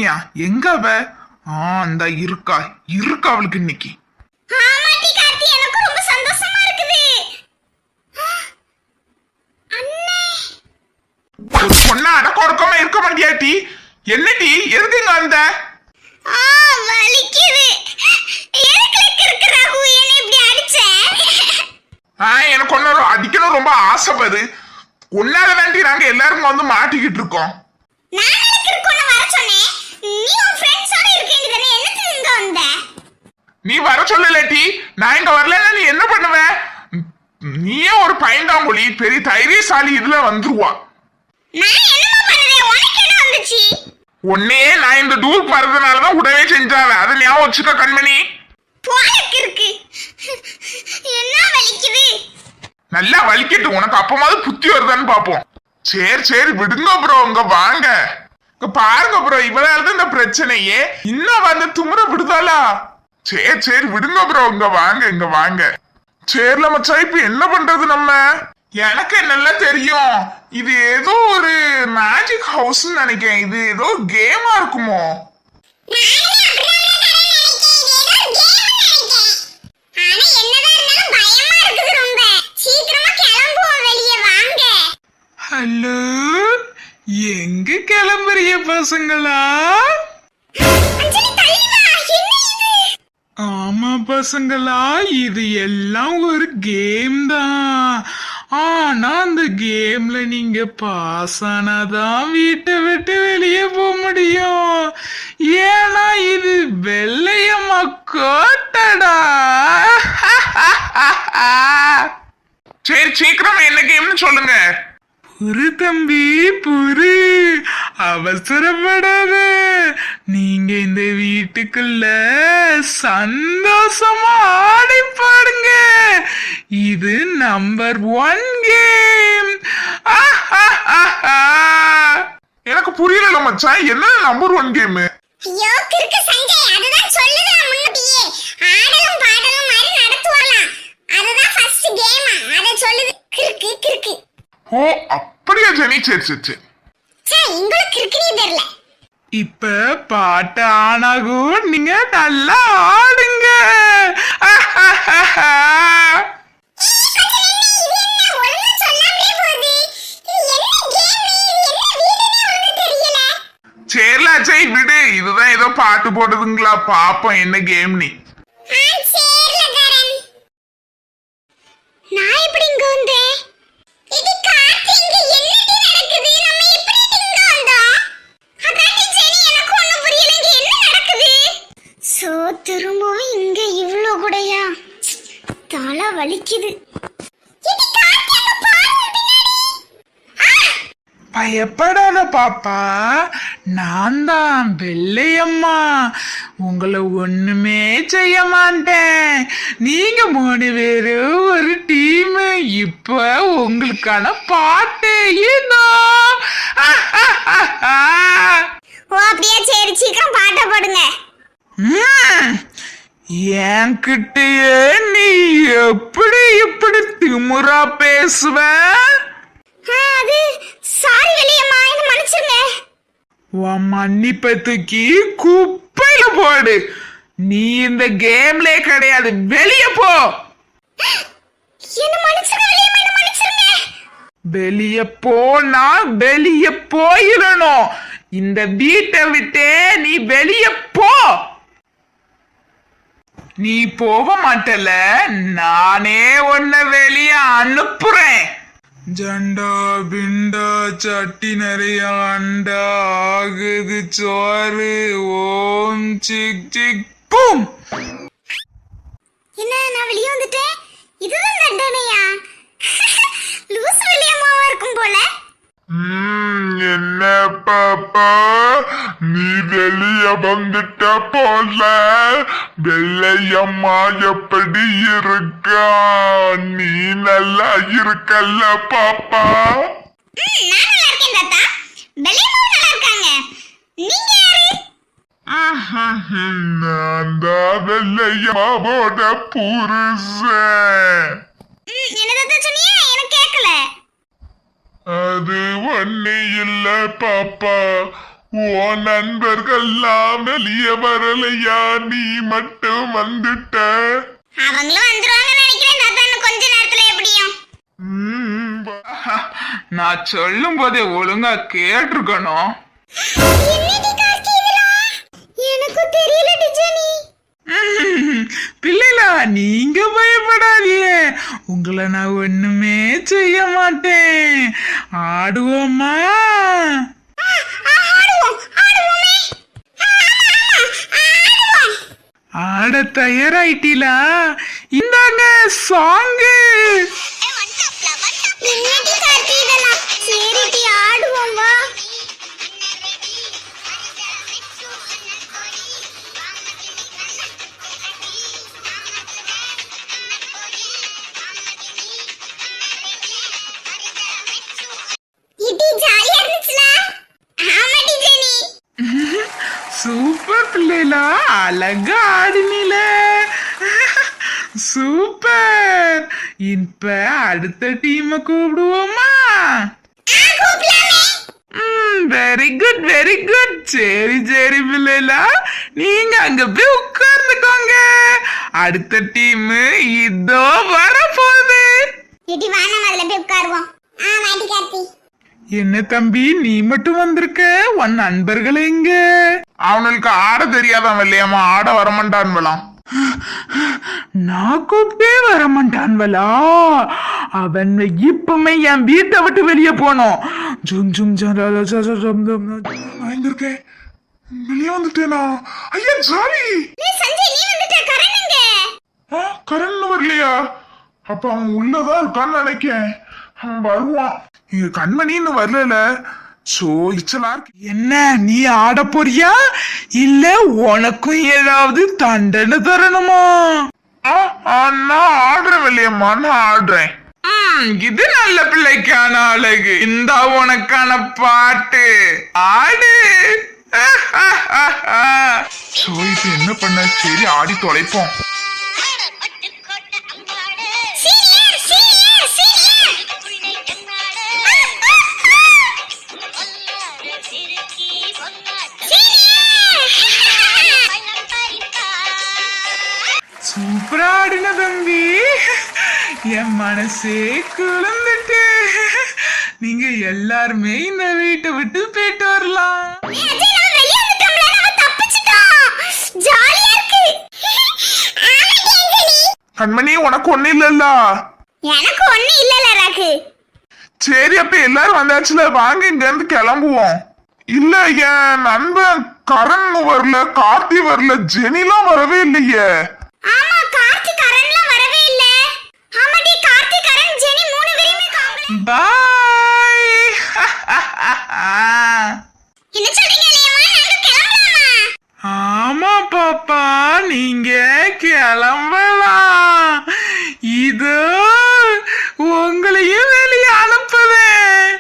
சின்னம்மியா எங்க அவ? இந்த இருக்கா அவளுக்கு இன்னைக்கு. ஒரு பொண்ணா அடக்க ஒடுக்கமா இருக்க மாட்டியாட்டி? என்னடி எதுக்குங்க அந்த எனக்கு ஒன்னு அடிக்கணும் ரொம்ப ஆசைப்படு. ஒன்னால தாண்டி நாங்க எல்லாரும் வந்து மாட்டிக்கிட்டு இருக்கோம். நீ வர சொல்லலட்டி, நான் இங்க வரலன்னா நீ என்ன பண்ணுவ? நீயே ஒரு பையன்தாங்கொழி, பெரிய தைரியசாலி இதுல வந்துருவா. உன்னையே நான் இந்த டூர் போறதுனாலதான் உடவே செஞ்சாவே, அதை ஞாபகம் வச்சுக்க கண்மணி. நல்லா வலிக்கட்டு, உனக்கு அப்பமாவது புத்தி வருதான்னு பாப்போம். சரி விடுங்க ப்ரோ, இங்க வாங்க. இங்க பாருங்க ப்ரோ, இவளாலதான் இந்த பிரச்சனையே. இன்னும் வந்து துமுற விடுதாளா? சரி விடுங்க ப்ரோ, இங்க வாங்க. சரில மச்சான், இப்ப என்ன பண்றது நம்ம? எனக்கு நல்லா தெரியும், இது ஏதோ ஒரு மேஜிக் ஹவுஸ் நினைக்கிறேன். இது ஏதோ கேமா இருக்குமோ? ஹலோ, எங்க கிளம்புறிய பசங்களா? ஆமா பசங்களா, இது எல்லாம் ஒரு கேம் தான். ஆனா அந்த கேம்ல நீங்க பாஸ் ஆனாதான் வீட்டை விட்டு வெளியே போக முடியும். ஏன்னா இது வெள்ளையம்மா கோட்டடா. சரி சீக்கிரமா என்ன கேம்னு சொல்லுங்க. புரு தம்பி புரு, அவசரப்படாத. நீங்க இந்த வீட்டுக்குள்ள சந்தோஷமா ஆடி பாடுங்க. இது நம்பர் 1 கேம். எனக்கு புரியல மச்சான், என்ன நம்பர் 1 கேம்? ஐயோ கிறுக்கு சஞ்சய், அதுதான் சொல்லுதா முன்னடியே. ஆடலும் பாடலும் மாதிரி நடத்துவாளாம், அதுதான் ஃபர்ஸ்ட் கேம். அத சொல்லுது கிறுக்கு. ஓ அப்படியே ஜெனி, சரி. உங்களுக்கு கிறுக்குனே தெரியல. இப்ப பாட்டு ஆனாகும், நீங்க நல்லா ஆடுங்க. சரிலா சரி விடு, இதுதான் ஏதோ பாட்டு போடுதுங்களா, பாப்போம் என்ன கேம். நீ திரும்பவும் இங்க இவ்ளோ கூடயா? தலை வலிக்குது. பயப்படாத பாப்பா, நான் தான் வெள்ளையம்மா. உங்களை ஒண்ணுமே செய்ய மாட்டேன். நீங்க 3 பேரும் ஒரு டீம். இப்ப உங்களுக்கான பாட்டு ஏதோ. ஓ அப்படியே, சரி சீக்கிரம் பாட்ட போடுங்க. என்கிட்டயே நீ எப்படி திமுறா பேசுவ? அது சாரி வெளியம்மா, என்ன மன்னிச்சிருங்க. உன் மன்னிப்பை தூக்கி குப்பையில போடு. நீ இந்த கேம்ல கிடையாது, வெளிய போ. என்ன மன்னிச்சிருங்க வெளியம்மா, என்ன மன்னிச்சிருங்க. வெளிய போனா வெளிய போயிடணும். இந்த வீட்டை விட்டு நீ வெளிய போ. நீ போக மாட்டல, நானே உன்னை வெளிய அனுப்புறேன். ஜண்டா பிண்டா சட்டி நிறைய அண்டா ஆகுது சோறு. ஓம் சிக் சிக் பூம். என்ன நான் வெளியே வந்துட்டேன்? இதுதான் தண்டனையா? லூசு வெளியம்மாவா இருக்கும் போல. என்ன பாப்பா, நீ வெளிய வந்துட்ட போல. வெள்ளையம்மா எப்படி இருக்கா? நீ நல்லா இருக்கல்ல பாப்பா? நான் நல்லா இருக்கேன் தாத்தா. வெள்ளையம்மா நல்லா இருக்காங்க. நீங்க யாரு? நான் தான் வெள்ளையம்மாவோட புருஷன். என்ன தாத்தா சொன்னீங்க? எனக்கு கேட்கல. அது ஒண்ணு இல்ல பாப்பா, ஓ நண்பர்கள்லாம் வெளியே வரலையா, நீ மட்டும் வந்துட்ட. அவங்களும் வந்துருவாங்கன்னு நினைக்கிறேன் தாத்தா, கொஞ்ச நேரத்துல எப்படியும். நான் சொல்லும் போதே ஒழுங்கா கேட்டிருக்கணும். எனக்கும் தெரியல டிஜனி. பிள்ளைகளா நீங்க பயப்படாதீங்க, உங்களை நான் ஒண்ணுமே செய்ய மாட்டேன். ஆடுவோமா? ஆட தயாராயிட்டீங்களா? இந்தாங்க சாங்கு. சரிடி ஆடுவோம் வா. இது ஜாலியா இருந்துச்சுல. ஆமா டிஜனி. சூப்பர் பிள்ளைகளா, அழகா ஆடினீல. சூப்பர். இப்ப அடுத்த டீமை கூப்பிடுவோமா? Very good very good. சரி சரி பிள்ளைகளா, நீங்க அங்க போய் உட்கார்ந்துக்கோங்க. அடுத்த டீம் இதோ வர போகுது. இடி வா, நம்ம அதுல போய் உட்காருவோம். வாடி கார்த்தி. என்ன தம்பி நீ மட்டும் வந்திருக்க? உன் நண்பர்கள் எங்க? அவனுக்கு ஆட தெரியாதவன் இல்லையாமா, ஆட வரமாட்டான்வலாம். நான் கூப்பிட்டே வரமாட்டான்வலா? அவன் இப்பமே என் வீட்டை விட்டு வெளியே போனோம். ஜும் ஜும் இருக்கேன், வெளியே வந்துட்டேனா? ஐயா ஜாலி. சஞ்சய் நீ வந்துட்ட. கரண் எங்க? கரண் வரலையா? அப்ப அவன் உள்ளதான் இருக்கான்னு நினைக்கேன். அவன் வருவான். இங்க கண்மணின்னு வரல. சோ இச்சலா இருக்கு. என்ன நீ ஆட போறியா இல்ல உனக்கும் ஏதாவது தண்டனை தரணுமா? நான் ஆடுறேன் இல்லையம்மா, நான் ஆடுறேன். இது நல்ல பிள்ளைக்கான அழகு. இந்த உனக்கான பாட்டு ஆடு. சோ இப்ப என்ன பண்ண? சரி ஆடி தொலைப்போம். சூப்பரா ஆடின தம்பி, என் மனசே குழந்துட்டு. நீங்க எல்லாருமே இந்த வீட்டை விட்டு போயிட்டு வரலாம். கண்மணி உனக்கு ஒண்ணு இல்லல்ல? எனக்கு ஒண்ணு இல்லல ராகு. சரி அப்ப எல்லாரும் வந்தாச்சுல, வாங்க இங்க இருந்து கிளம்புவோம். இல்ல என் நண்பன் கரண் வரல, கார்த்தி வரல, ஜெனிலாம் வரவே இல்லையே. ஆமா கார்த்தி கரண்லாம் வரவே இல்ல. ஆமாடி கார்த்தி கரண் ஜெனி மூணு பேருமே காணல. பாய். என்ன சொல்றீங்க லேமா? நாங்க கிளம்பலாமா? ஆமா பாப்பா, நீங்க கிளம்பலாம். இது உங்களையும் வெளியே அனுப்புவேன்.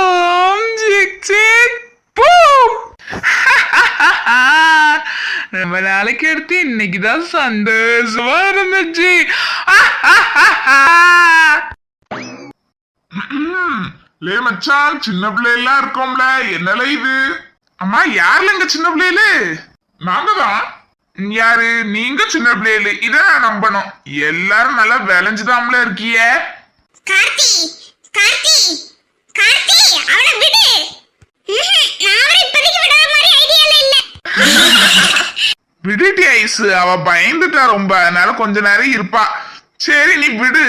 ஓம் ஜிக் ஜிக் பூம். ரொம்ப நாளைக்கு எடுத்து இன்னைக்குதான் சந்தோஷமா இருந்துச்சு. லே மச்சான், சின்ன பிள்ளைலாம் இருக்கோம்ல, என்னல இது? அம்மா யாருல இங்க சின்ன பிள்ளைகளு? நாங்க தான். யாரு நீங்க? சின்ன பிள்ளைகளு இத நான் நம்பணும். எல்லாரும் நல்லா விளைஞ்சுதாம்ல இருக்கிய. கார்த்தி கார்த்தி கார்த்தி அவனை விடு. நான் அவரை இப்போதைக்கு விடாத மாதிரி ஐடியால இல்ல. விடுடி ஐஸ், அவ பயந்துட்டா ரொம்ப, அதனால கொஞ்ச நேரம் இருப்பா. சரி நீ விடு.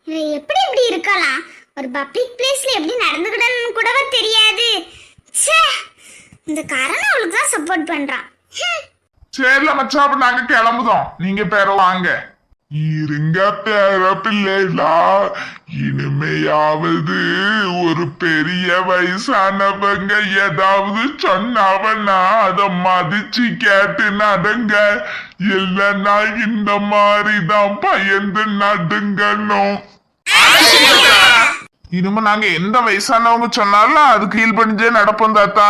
இவன் எப்படி இப்படி இருக்கலாம்? ஒரு பப்ளிக் பிளேஸ்ல எப்படி நடந்துக்கிடணும்னு கூடவா தெரியாது. ச்சே, இந்த கரண் அவளுக்கு தான் சப்போர்ட் பண்றான். சரில மச்சான், அப்ப நாங்க கிளம்புதோம். நீங்க பேர வாங்க. இருங்க பேர பிள்ளைகளா, இனிமையாவது ஒரு பெரிய வயசானவங்க ஏதாவது சொன்னாவன்னா அத மதிச்சு கேட்டு நடங்க. இல்லைன்னா இந்த மாதிரிதான் பயந்து நடுங்கணும். இனிமே நாங்க எந்த வயசானவங்க சொன்னாலும் அது கீழ் பண்ணிச்சே நடப்போம் தாத்தா.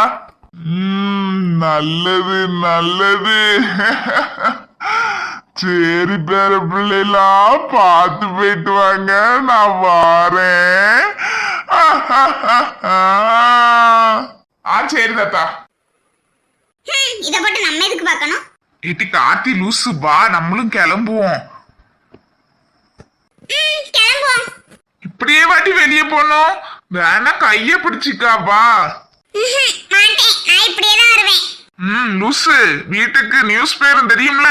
நல்லது நல்லது. சரி பேர பிள்ளைலாம் பார்த்து போயிட்டு வாங்க, நான் வாரேன். சரி தாத்தா. இத போட்டு நம்ம எதுக்கு பார்க்கணும்? ஏட்டி கார்த்தி லூசு, வா நம்மளும் கிளம்புவோம். கிளம்புவோம். இப்படியே வாட்டி வெளியே போனோம். வேணா கைய பிடிச்சிக்கா, வா. மாட்டேன், நான் இப்படியே தான் வருவேன். லூசு, வீட்டுக்கு நியூஸ் பேரும் தெரியும்ல.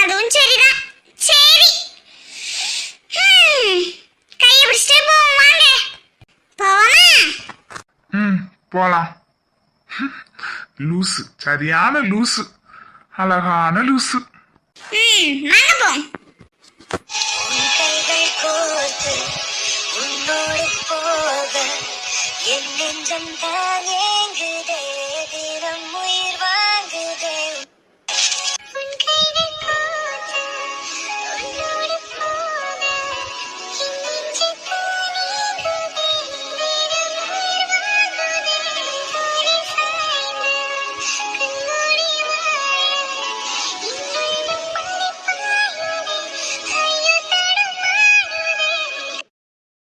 அதுவும் சரிதான். சரி, கையை பிடிச்சிட்டே போவோம், வாங்க போவோமா? போலாம். லூசு, சரியான லூசு, அழகான லூசு. வாங்க போவோம். கைகள் கோர்த்து உன்னோடு போக என் நெஞ்சம் தான் ஏங்குதே.